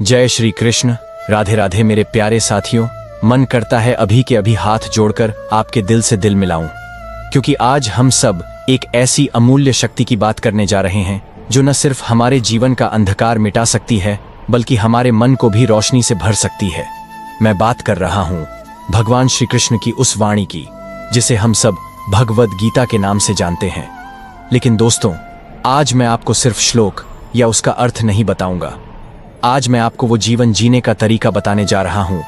जय श्री कृष्ण। राधे राधे मेरे प्यारे साथियों। मन करता है अभी के अभी हाथ जोड़कर आपके दिल से दिल मिलाऊं, क्योंकि आज हम सब एक ऐसी अमूल्य शक्ति की बात करने जा रहे हैं जो न सिर्फ हमारे जीवन का अंधकार मिटा सकती है बल्कि हमारे मन को भी रोशनी से भर सकती है। मैं बात कर रहा हूं भगवान श्री कृष्ण की उस वाणी की जिसे हम सब भगवद गीता के नाम से जानते हैं। लेकिन दोस्तों, आज मैं आपको सिर्फ श्लोक या उसका अर्थ नहीं बताऊंगा। आज मैं आपको वो जीवन जीने का तरीका बताने जा रहा हूं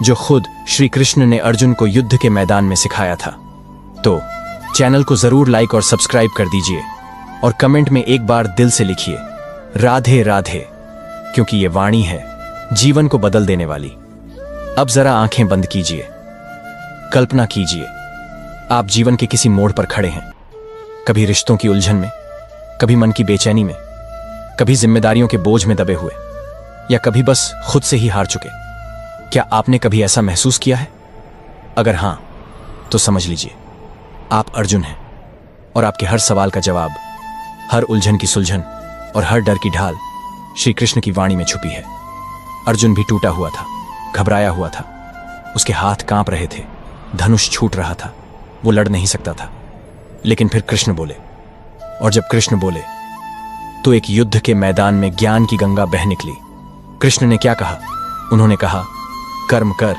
जो खुद श्री कृष्ण ने अर्जुन को युद्ध के मैदान में सिखाया था। तो चैनल को जरूर लाइक और सब्सक्राइब कर दीजिए और कमेंट में एक बार दिल से लिखिए राधे राधे, क्योंकि ये वाणी है जीवन को बदल देने वाली। अब जरा आंखें बंद कीजिए। कल्पना कीजिए आप जीवन के किसी मोड़ पर खड़े हैं, कभी रिश्तों की उलझन में, कभी मन की बेचैनी में, कभी जिम्मेदारियों के बोझ में दबे हुए, या कभी बस खुद से ही हार चुके। क्या आपने कभी ऐसा महसूस किया है? अगर हां, तो समझ लीजिए आप अर्जुन हैं और आपके हर सवाल का जवाब, हर उलझन की सुलझन और हर डर की ढाल श्री कृष्ण की वाणी में छुपी है। अर्जुन भी टूटा हुआ था, घबराया हुआ था, उसके हाथ कांप रहे थे, धनुष छूट रहा था, वो लड़ नहीं सकता था। लेकिन फिर कृष्ण बोले, और जब कृष्ण बोले तो एक युद्ध के मैदान में ज्ञान की गंगा बह निकली। कृष्ण ने क्या कहा? उन्होंने कहा, कर्म कर,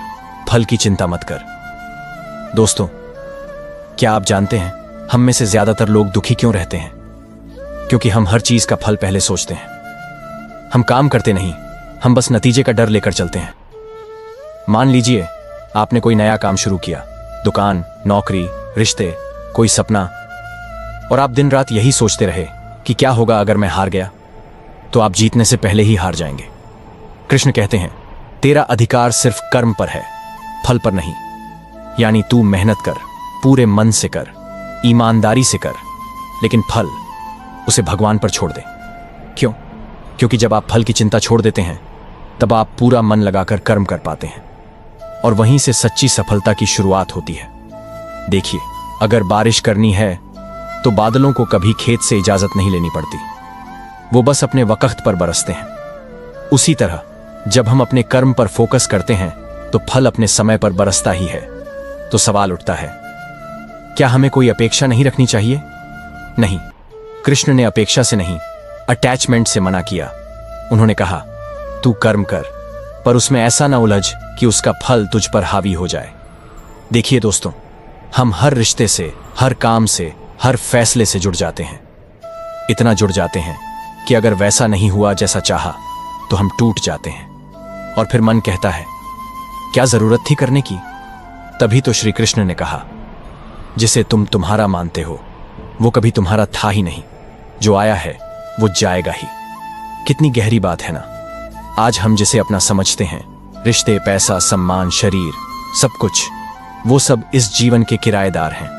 फल की चिंता मत कर। दोस्तों, क्या आप जानते हैं हम में से ज्यादातर लोग दुखी क्यों रहते हैं? क्योंकि हम हर चीज का फल पहले सोचते हैं। हम काम करते नहीं, हम बस नतीजे का डर लेकर चलते हैं। मान लीजिए आपने कोई नया काम शुरू किया, दुकान, नौकरी, रिश्ते, कोई सपना, और आप दिन रात यही सोचते रहे कि क्या होगा अगर मैं हार गया? तो आप जीतने से पहले ही हार जाएंगे। कृष्ण कहते हैं, तेरा अधिकार सिर्फ कर्म पर है, फल पर नहीं। यानी तू मेहनत कर, पूरे मन से कर, ईमानदारी से कर, लेकिन फल उसे भगवान पर छोड़ दे। क्यों? क्योंकि जब आप फल की चिंता छोड़ देते हैं तब आप पूरा मन लगाकर कर्म कर पाते हैं, और वहीं से सच्ची सफलता की शुरुआत होती है। देखिए, अगर बारिश करनी है तो बादलों को कभी खेत से इजाजत नहीं लेनी पड़ती, वो बस अपने वक्त पर बरसते हैं। उसी तरह जब हम अपने कर्म पर फोकस करते हैं तो फल अपने समय पर बरसता ही है। तो सवाल उठता है, क्या हमें कोई अपेक्षा नहीं रखनी चाहिए? नहीं, कृष्ण ने अपेक्षा से नहीं, अटैचमेंट से मना किया। उन्होंने कहा, तू कर्म कर, पर उसमें ऐसा ना उलझ कि उसका फल तुझ पर हावी हो जाए। देखिए दोस्तों, हम हर रिश्ते से, हर काम से, हर फैसले से जुड़ जाते हैं। इतना जुड़ जाते हैं कि अगर वैसा नहीं हुआ जैसा चाहा तो हम टूट जाते हैं, और फिर मन कहता है, क्या जरूरत थी करने की? तभी तो श्री कृष्ण ने कहा, जिसे तुम तुम्हारा मानते हो वो कभी तुम्हारा था ही नहीं, जो आया है वो जाएगा ही। कितनी गहरी बात है ना। आज हम जिसे अपना समझते हैं, रिश्ते, पैसा, सम्मान, शरीर, सब कुछ, वो सब इस जीवन के किराएदार हैं।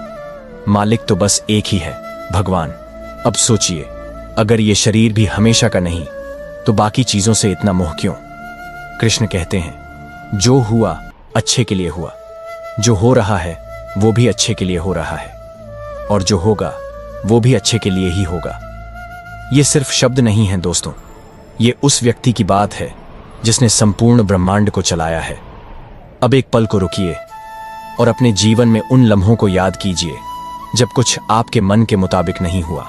मालिक तो बस एक ही है, भगवान। अब सोचिए, अगर ये शरीर भी हमेशा का नहीं तो बाकी चीजों से इतना मोह क्यों? कृष्ण कहते हैं, जो हुआ अच्छे के लिए हुआ, जो हो रहा है वो भी अच्छे के लिए हो रहा है, और जो होगा वो भी अच्छे के लिए ही होगा। ये सिर्फ शब्द नहीं है दोस्तों, ये उस व्यक्ति की बात है जिसने संपूर्ण ब्रह्मांड को चलाया है। अब एक पल को रुकिए और अपने जीवन में उन लम्हों को याद कीजिए जब कुछ आपके मन के मुताबिक नहीं हुआ,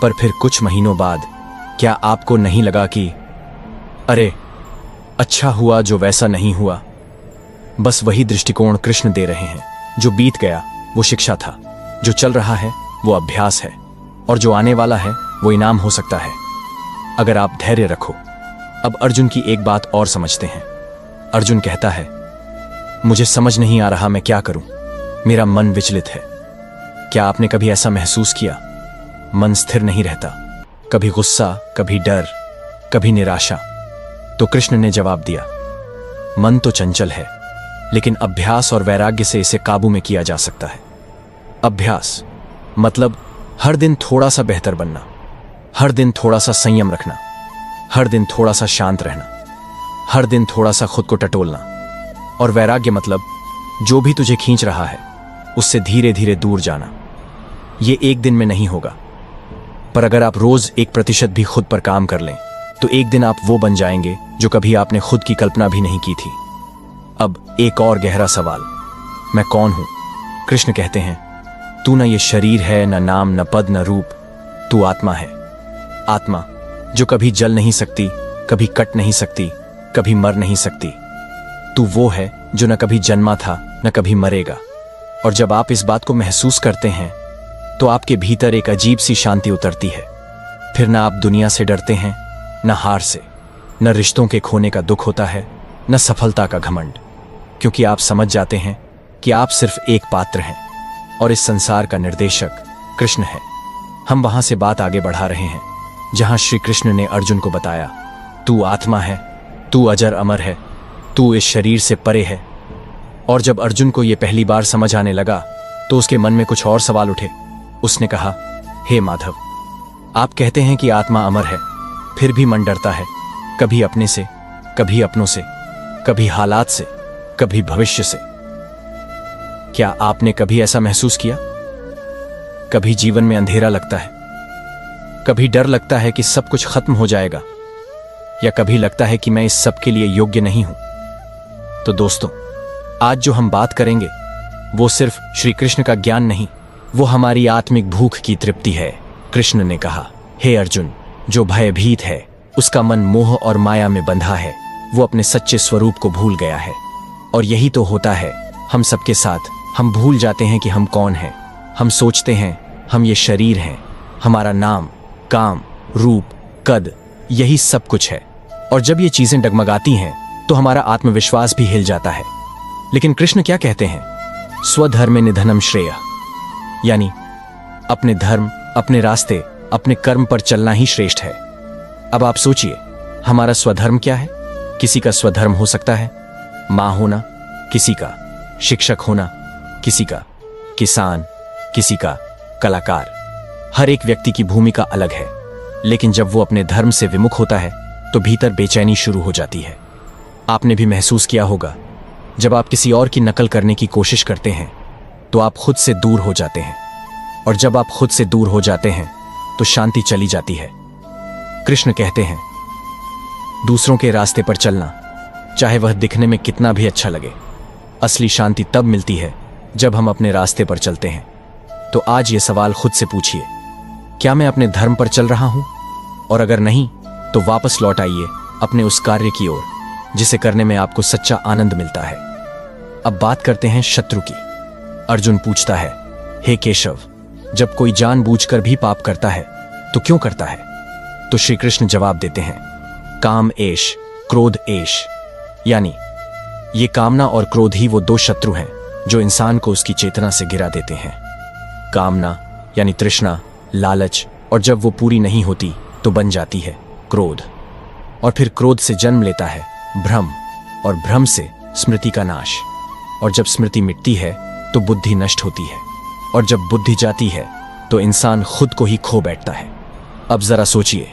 पर फिर कुछ महीनों बाद क्या आपको नहीं लगा कि अरे, अच्छा हुआ जो वैसा नहीं हुआ? बस वही दृष्टिकोण कृष्ण दे रहे हैं। जो बीत गया वो शिक्षा था, जो चल रहा है वो अभ्यास है, और जो आने वाला है वो इनाम हो सकता है अगर आप धैर्य रखो। अब अर्जुन की एक बात और समझते हैं। अर्जुन कहता है, मुझे समझ नहीं आ रहा मैं क्या करूं, मेरा मन विचलित है। क्या आपने कभी ऐसा महसूस किया? मन स्थिर नहीं रहता, कभी गुस्सा, कभी डर, कभी निराशा। तो कृष्ण ने जवाब दिया, मन तो चंचल है, लेकिन अभ्यास और वैराग्य से इसे काबू में किया जा सकता है। अभ्यास मतलब हर दिन थोड़ा सा बेहतर बनना, हर दिन थोड़ा सा संयम रखना, हर दिन थोड़ा सा शांत रहना, हर दिन थोड़ा सा खुद को टटोलना। और वैराग्य मतलब जो भी तुझे खींच रहा है उससे धीरे धीरे दूर जाना। ये एक दिन में नहीं होगा, पर अगर आप रोज 1% भी खुद पर काम कर लें तो एक दिन आप वो बन जाएंगे जो कभी आपने खुद की कल्पना भी नहीं की थी। अब एक और गहरा सवाल, मैं कौन हूं? कृष्ण कहते हैं, तू न ये शरीर है, न नाम, न पद, न रूप, तू आत्मा है। आत्मा जो कभी जल नहीं सकती, कभी कट नहीं सकती, कभी मर नहीं सकती। तू वो है जो न कभी जन्मा था, न कभी मरेगा। और जब आप इस बात को महसूस करते हैं तो आपके भीतर एक अजीब सी शांति उतरती है। फिर ना आप दुनिया से डरते हैं, न हार से, न रिश्तों के खोने का दुख होता है, न सफलता का घमंड, क्योंकि आप समझ जाते हैं कि आप सिर्फ एक पात्र हैं और इस संसार का निर्देशक कृष्ण है। हम वहां से बात आगे बढ़ा रहे हैं जहां श्री कृष्ण ने अर्जुन को बताया, तू आत्मा है, तू अजर अमर है, तू इस शरीर से परे है। और जब अर्जुन को यह पहली बार समझ आने लगा तो उसके मन में कुछ और सवाल उठे। उसने कहा, हे माधव, आप कहते हैं कि आत्मा अमर है, फिर भी मन डरता है, कभी अपने से, कभी अपनों से, कभी हालात से, कभी भविष्य से। क्या आपने कभी ऐसा महसूस किया? कभी जीवन में अंधेरा लगता है, कभी डर लगता है कि सब कुछ खत्म हो जाएगा, या कभी लगता है कि मैं इस सब के लिए योग्य नहीं हूं। तो दोस्तों, आज जो हम बात करेंगे वो सिर्फ श्री कृष्ण का ज्ञान नहीं, वो हमारी आत्मिक भूख की तृप्ति है। कृष्ण ने कहा, हे अर्जुन, जो भयभीत है उसका मन मोह और माया में बंधा है, वो अपने सच्चे स्वरूप को भूल गया है। और यही तो होता है हम सबके साथ। हम भूल जाते हैं कि हम कौन हैं। हम सोचते हैं हम ये शरीर हैं, हमारा नाम, काम, रूप, कद, यही सब कुछ है। और जब ये चीजें डगमगाती हैं तो हमारा आत्मविश्वास भी हिल जाता है। लेकिन कृष्ण क्या कहते हैं? स्वधर्मे निधनम श्रेय, यानी अपने धर्म, अपने रास्ते, अपने कर्म पर चलना ही श्रेष्ठ है। अब आप सोचिए, हमारा स्वधर्म क्या है? किसी का स्वधर्म हो सकता है मां होना, किसी का शिक्षक होना, किसी का किसान, किसी का कलाकार। हर एक व्यक्ति की भूमिका अलग है, लेकिन जब वो अपने धर्म से विमुख होता है तो भीतर बेचैनी शुरू हो जाती है। आपने भी महसूस किया होगा, जब आप किसी और की नकल करने की कोशिश करते हैं तो आप खुद से दूर हो जाते हैं, और जब आप खुद से दूर हो जाते हैं तो शांति चली जाती है। कृष्ण कहते हैं, दूसरों के रास्ते पर चलना, चाहे वह दिखने में कितना भी अच्छा लगे, असली शांति तब मिलती है जब हम अपने रास्ते पर चलते हैं। तो आज ये सवाल खुद से पूछिए, क्या मैं अपने धर्म पर चल रहा हूं? और अगर नहीं तो वापस लौट आइए अपने उस कार्य की ओर जिसे करने में आपको सच्चा आनंद मिलता है। अब बात करते हैं शत्रु की। अर्जुन पूछता है, हे केशव, जब कोई जानबूझकर भी पाप करता है तो क्यों करता है? तो श्री कृष्ण जवाब देते हैं, काम एश, क्रोध एश, यानी ये कामना और क्रोध ही वो दो शत्रु हैं जो इंसान को उसकी चेतना से गिरा देते हैं। कामना यानी तृष्णा, लालच, और जब वो पूरी नहीं होती तो बन जाती है क्रोध, और फिर क्रोध से जन्म लेता है भ्रम, और भ्रम से स्मृति का नाश, और जब स्मृति मिटती है तो बुद्धि नष्ट होती है, और जब बुद्धि जाती है तो इंसान खुद को ही खो बैठता है। अब जरा सोचिए,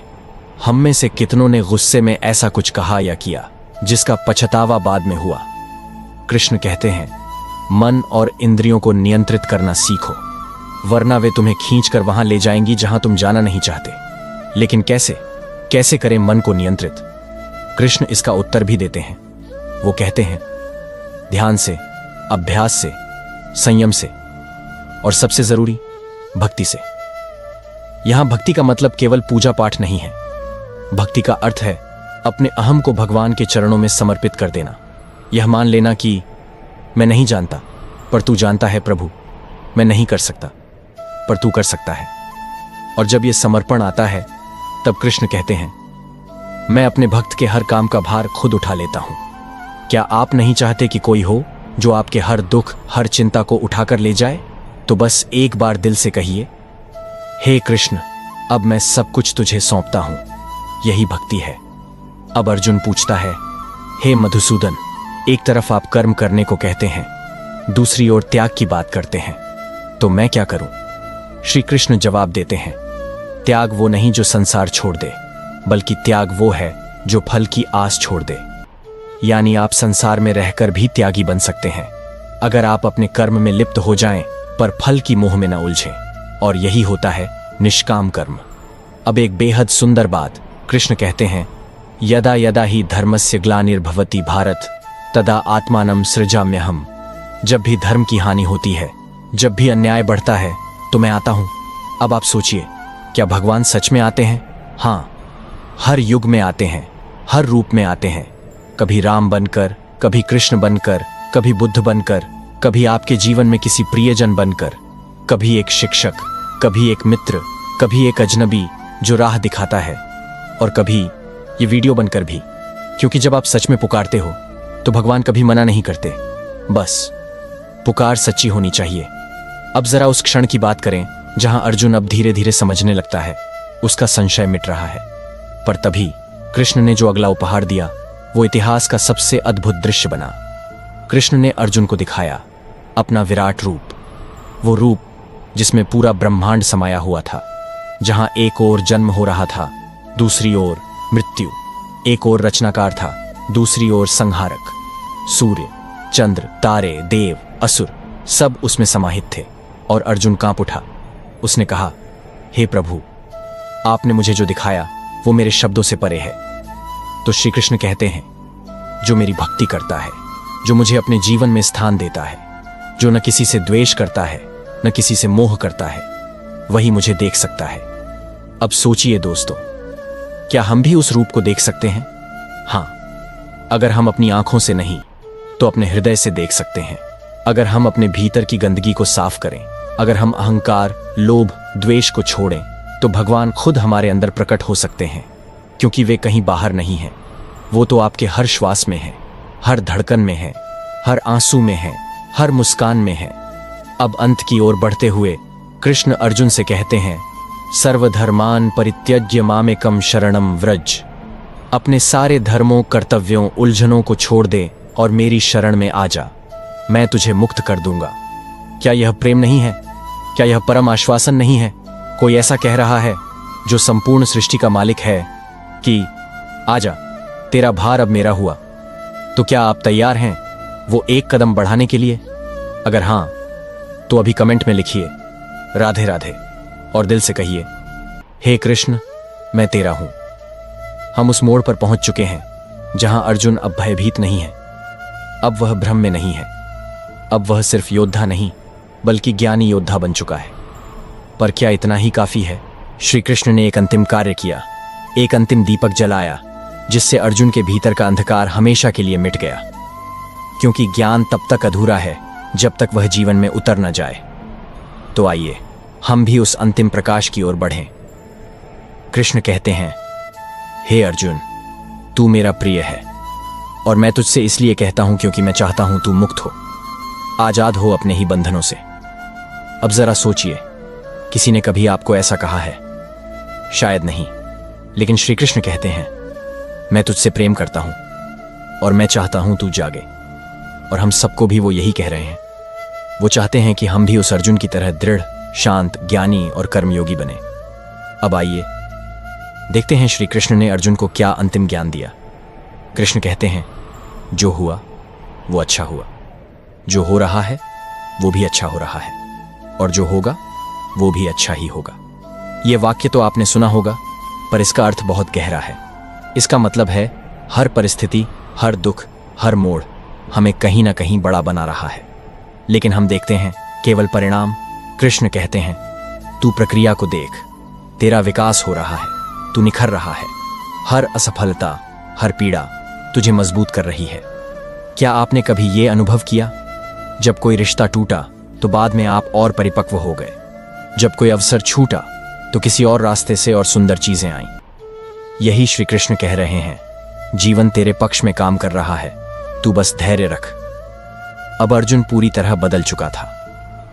हम में से कितनों ने गुस्से में ऐसा कुछ कहा या किया जिसका पछतावा बाद में हुआ? कृष्ण कहते हैं, मन और इंद्रियों को नियंत्रित करना सीखो, वरना वे तुम्हें खींचकर वहां ले जाएंगी जहां तुम जाना नहीं चाहते। लेकिन कैसे करें मन को नियंत्रित? कृष्ण इसका उत्तर भी देते हैं। वो कहते हैं, ध्यान से, अभ्यास से, संयम से, और सबसे जरूरी भक्ति से। यहां भक्ति का मतलब केवल पूजा पाठ नहीं है। भक्ति का अर्थ है अपने अहम को भगवान के चरणों में समर्पित कर देना। यह मान लेना कि मैं नहीं जानता पर तू जानता है प्रभु, मैं नहीं कर सकता पर तू कर सकता है। और जब यह समर्पण आता है तब कृष्ण कहते हैं, मैं अपने भक्त के हर काम का भार खुद उठा लेता हूं। क्या आप नहीं चाहते कि कोई हो जो आपके हर दुख, हर चिंता को उठाकर ले जाए? तो बस एक बार दिल से कहिए, हे कृष्ण, अब मैं सब कुछ तुझे सौंपता हूं। यही भक्ति है। अब अर्जुन पूछता है, हे मधुसूदन, एक तरफ आप कर्म करने को कहते हैं, दूसरी ओर त्याग की बात करते हैं, तो मैं क्या करूं? श्री कृष्ण जवाब देते हैं, त्याग वो नहीं जो संसार छोड़ दे, बल्कि त्याग वो है जो फल की आस छोड़ दे। यानी आप संसार में रहकर भी त्यागी बन सकते हैं अगर आप अपने कर्म में लिप्त हो जाएं पर फल की मोह में न उलझें, और यही होता है निष्काम कर्म। अब एक बेहद सुंदर बात कृष्ण कहते हैं, यदा यदा ही धर्मस्य ग्लानिर्भवति भारत तदा आत्मानं सृजाम्यहम्। जब भी धर्म की हानि होती है, जब भी अन्याय बढ़ता है, तो मैं आता हूं। अब आप सोचिए, क्या भगवान सच में आते हैं? हाँ, हर युग में आते हैं, हर रूप में आते हैं। कभी राम बनकर, कभी कृष्ण बनकर, कभी बुद्ध बनकर, कभी आपके जीवन में किसी प्रियजन बनकर, कभी एक शिक्षक, कभी एक मित्र, कभी एक अजनबी जो राह दिखाता है, और कभी ये वीडियो बनकर भी। क्योंकि जब आप सच में पुकारते हो तो भगवान कभी मना नहीं करते। बस पुकार सच्ची होनी चाहिए। अब जरा उस क्षण की बात करें जहां अर्जुन अब धीरे धीरे समझने लगता है, उसका संशय मिट रहा है। पर तभी कृष्ण ने जो अगला उपहार दिया, वो इतिहास का सबसे अद्भुत दृश्य बना। कृष्ण ने अर्जुन को दिखाया अपना विराट रूप, वो रूप जिसमें पूरा ब्रह्मांड समाया हुआ था। जहां एक ओर जन्म हो रहा था, दूसरी ओर मृत्यु। एक ओर रचनाकार था, दूसरी ओर संहारक। सूर्य, चंद्र, तारे, देव, असुर सब उसमें समाहित थे। और अर्जुन कांप उठा। उसने कहा, हे प्रभु, आपने मुझे जो दिखाया वो मेरे शब्दों से परे है। तो श्री कृष्ण कहते हैं, जो मेरी भक्ति करता है, जो मुझे अपने जीवन में स्थान देता है, जो न किसी से द्वेष करता है, न किसी से मोह करता है, वही मुझे देख सकता है। अब सोचिए दोस्तों, क्या हम भी उस रूप को देख सकते हैं? हां, अगर हम अपनी आंखों से नहीं तो अपने हृदय से देख सकते हैं। अगर हम अपने भीतर की गंदगी को साफ करें, अगर हम अहंकार, लोभ, द्वेष को छोड़ें, तो भगवान खुद हमारे अंदर प्रकट हो सकते हैं। क्योंकि वे कहीं बाहर नहीं हैं, वो तो आपके हर श्वास में है, हर धड़कन में है, हर आंसू में है, हर मुस्कान में है। अब अंत की ओर बढ़ते हुए कृष्ण अर्जुन से कहते हैं, सर्वधर्मान परित्यज्य मामेकम शरणम व्रज। अपने सारे धर्मों, कर्तव्यों, उलझनों को छोड़ दे और मेरी शरण में आ जा, मैं तुझे मुक्त कर दूंगा। क्या यह प्रेम नहीं है? क्या यह परम आश्वासन नहीं है? कोई ऐसा कह रहा है जो संपूर्ण सृष्टि का मालिक है कि आजा, तेरा भार अब मेरा हुआ। तो क्या आप तैयार हैं वो एक कदम बढ़ाने के लिए? अगर हां, तो अभी कमेंट में लिखिए राधे राधे और दिल से कहिए, हे कृष्ण, मैं तेरा हूं। हम उस मोड़ पर पहुंच चुके हैं जहां अर्जुन अब भयभीत नहीं है। अब वह भ्रम में नहीं है। अब वह सिर्फ योद्धा नहीं बल्कि ज्ञानी योद्धा बन चुका है। पर क्या इतना ही काफी है? श्री कृष्ण ने एक अंतिम कार्य किया, एक अंतिम दीपक जलाया, जिससे अर्जुन के भीतर का अंधकार हमेशा के लिए मिट गया। क्योंकि ज्ञान तब तक अधूरा है जब तक वह जीवन में उतर न जाए। तो आइए हम भी उस अंतिम प्रकाश की ओर बढ़ें। कृष्ण कहते हैं, हे अर्जुन, तू मेरा प्रिय है और मैं तुझसे इसलिए कहता हूं क्योंकि मैं चाहता हूं तू मुक्त हो, आजाद हो अपने ही बंधनों से। अब जरा सोचिए, किसी ने कभी आपको ऐसा कहा है? शायद नहीं। लेकिन श्री कृष्ण कहते हैं, मैं तुझसे प्रेम करता हूं और मैं चाहता हूं तू जागे। और हम सबको भी वो यही कह रहे हैं। वो चाहते हैं कि हम भी उस अर्जुन की तरह दृढ़, शांत, ज्ञानी और कर्मयोगी बने। अब आइए देखते हैं श्री कृष्ण ने अर्जुन को क्या अंतिम ज्ञान दिया। कृष्ण कहते हैं, जो हुआ वो अच्छा हुआ, जो हो रहा है वो भी अच्छा हो रहा है, और जो होगा वो भी अच्छा ही होगा। ये वाक्य तो आपने सुना होगा, पर इसका अर्थ बहुत गहरा है। इसका मतलब है, हर परिस्थिति, हर दुख, हर मोड़ हमें कहीं ना कहीं बड़ा बना रहा है, लेकिन हम देखते हैं केवल परिणाम। कृष्ण कहते हैं, तू प्रक्रिया को देख, तेरा विकास हो रहा है, तू निखर रहा है। हर असफलता, हर पीड़ा तुझे मजबूत कर रही है। क्या आपने कभी ये अनुभव किया, जब कोई रिश्ता टूटा तो बाद में आप और परिपक्व हो गए, जब कोई अवसर छूटा तो किसी और रास्ते से और सुंदर चीजें आईं? यही श्री कृष्ण कह रहे हैं, जीवन तेरे पक्ष में काम कर रहा है, तू बस धैर्य रख। अब अर्जुन पूरी तरह बदल चुका था।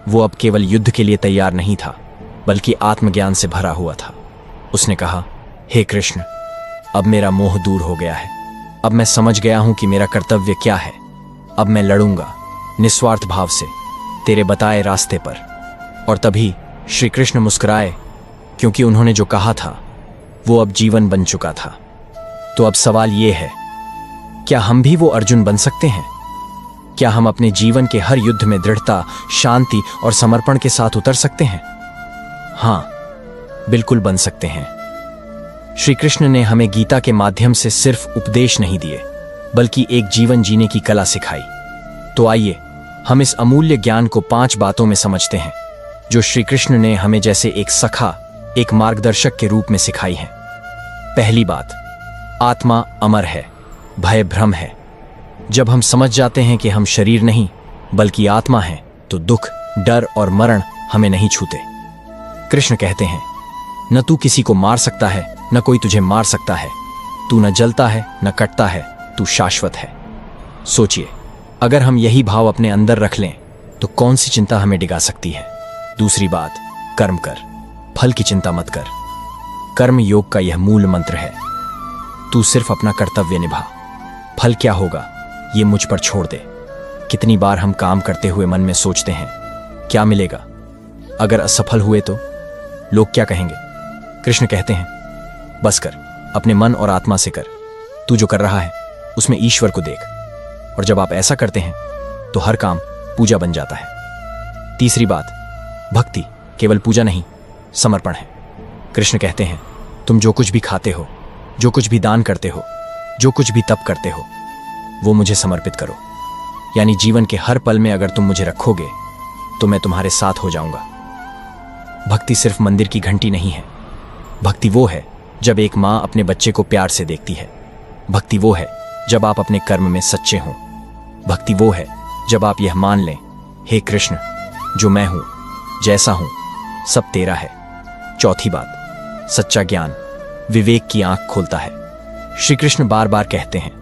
वो अब केवल युद्ध के लिए तैयार नहीं था, बल्कि आत्मज्ञान से भरा हुआ था। उसने कहा, हे कृष्ण, अब मेरा मोह दूर हो गया है। अब मैं समझ गया हूं कि मेरा कर्तव्य क्या है। अब मैं लड़ूंगा निस्वार्थ भाव से तेरे बताए रास्ते पर। और तभी श्री कृष्ण मुस्कुराए, क्योंकि उन्होंने जो कहा था वो अब जीवन बन चुका था। तो अब सवाल ये है, क्या हम भी वो अर्जुन बन सकते हैं? क्या हम अपने जीवन के हर युद्ध में दृढ़ता, शांति और समर्पण के साथ उतर सकते हैं? हां, बिल्कुल बन सकते हैं। श्री कृष्ण ने हमें गीता के माध्यम से सिर्फ उपदेश नहीं दिए, बल्कि एक जीवन जीने की कला सिखाई। तो आइए हम इस अमूल्य ज्ञान को 5 बातों में समझते हैं, जो श्री कृष्ण ने हमें जैसे एक सखा, एक मार्गदर्शक के रूप में सिखाई है। पहली बात, आत्मा अमर है, भय भ्रम है। जब हम समझ जाते हैं कि हम शरीर नहीं बल्कि आत्मा हैं, तो दुख, डर और मरण हमें नहीं छूते। कृष्ण कहते हैं, न तू किसी को मार सकता है, न कोई तुझे मार सकता है। तू न जलता है न कटता है, तू शाश्वत है। सोचिए, अगर हम यही भाव अपने अंदर रख लें तो कौन सी चिंता हमें डिगा सकती है। दूसरी बात, कर्म कर, फल की चिंता मत कर। कर्म योग का यह मूल मंत्र है। तू सिर्फ अपना कर्तव्य निभा, फल क्या होगा ये मुझ पर छोड़ दे। कितनी बार हम काम करते हुए मन में सोचते हैं, क्या मिलेगा, अगर असफल हुए तो लोग क्या कहेंगे। कृष्ण कहते हैं, बस कर, अपने मन और आत्मा से कर। तू जो कर रहा है उसमें ईश्वर को देख, और जब आप ऐसा करते हैं तो हर काम पूजा बन जाता है। तीसरी बात, भक्ति केवल पूजा नहीं, समर्पण है। कृष्ण कहते हैं, तुम जो कुछ भी खाते हो, जो कुछ भी दान करते हो, जो कुछ भी तप करते हो, वो मुझे समर्पित करो। यानी जीवन के हर पल में अगर तुम मुझे रखोगे तो मैं तुम्हारे साथ हो जाऊंगा। भक्ति सिर्फ मंदिर की घंटी नहीं है। भक्ति वो है जब एक माँ अपने बच्चे को प्यार से देखती है। भक्ति वो है जब आप अपने कर्म में सच्चे हों। भक्ति वो है जब आप यह मान लें, हे कृष्ण, जो मैं हूं, जैसा हूं, सब तेरा है। चौथी बात, सच्चा ज्ञान विवेक की आंख खोलता है। श्री कृष्ण बार बार कहते हैं,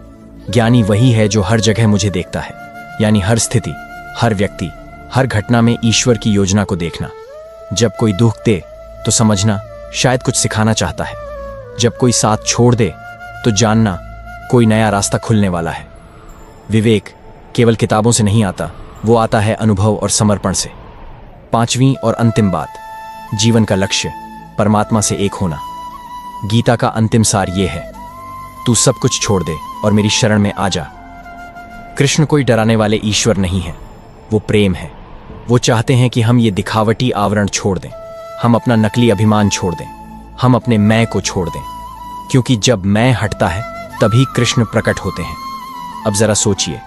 ज्ञानी वही है जो हर जगह मुझे देखता है। यानी हर स्थिति, हर व्यक्ति, हर घटना में ईश्वर की योजना को देखना। जब कोई दुख दे तो समझना शायद कुछ सिखाना चाहता है। जब कोई साथ छोड़ दे तो जानना कोई नया रास्ता खुलने वाला है। विवेक केवल किताबों से नहीं आता, वो आता है अनुभव और समर्पण से। 5वीं और अंतिम बात, जीवन का लक्ष्य परमात्मा से एक होना। गीता का अंतिम सार ये है, तू सब कुछ छोड़ दे और मेरी शरण में आ जा। कृष्ण कोई डराने वाले ईश्वर नहीं है, वो प्रेम है। वो चाहते हैं कि हम ये दिखावटी आवरण छोड़ दें, हम अपना नकली अभिमान छोड़ दें, हम अपने मैं को छोड़ दें। क्योंकि जब मैं हटता है तभी कृष्ण प्रकट होते हैं। अब जरा सोचिए,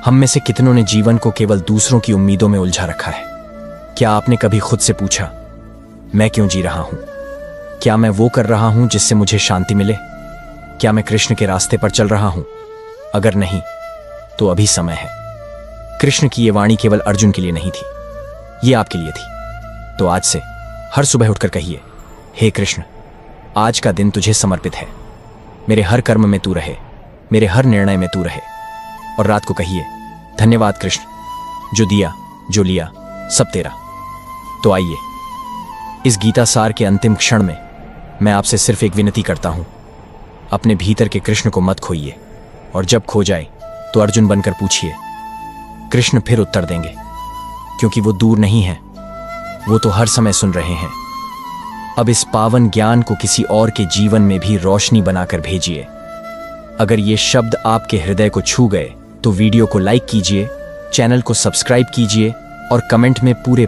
हम में से कितनों ने जीवन को केवल दूसरों की उम्मीदों में उलझा रखा है। क्या आपने कभी खुद से पूछा, मैं क्यों जी रहा हूं? क्या मैं वो कर रहा हूं जिससे मुझे शांति मिले? क्या मैं कृष्ण के रास्ते पर चल रहा हूं? अगर नहीं तो अभी समय है। कृष्ण की ये वाणी केवल अर्जुन के लिए नहीं थी, ये आपके लिए थी। तो आज से हर सुबह उठकर कहिए, हे कृष्ण, आज का दिन तुझे समर्पित है। मेरे हर कर्म में तू रहे, मेरे हर निर्णय में तू रहे। और रात को कहिए, धन्यवाद कृष्ण, जो दिया जो लिया सब तेरा। तो आइए, इस गीता सार के अंतिम क्षण में मैं आपसे सिर्फ एक विनती करता हूं, अपने भीतर के कृष्ण को मत खोइए। और जब खो जाए तो अर्जुन बनकर पूछिए, कृष्ण फिर उत्तर देंगे। क्योंकि वो दूर नहीं है, वो तो हर समय सुन रहे हैं। अब इस पावन ज्ञान को किसी और के जीवन में भी रोशनी बनाकर भेजिए। अगर ये शब्द आपके हृदय को छू गए तो वीडियो को लाइक कीजिए, चैनल को सब्सक्राइब कीजिए और कमेंट में पूरे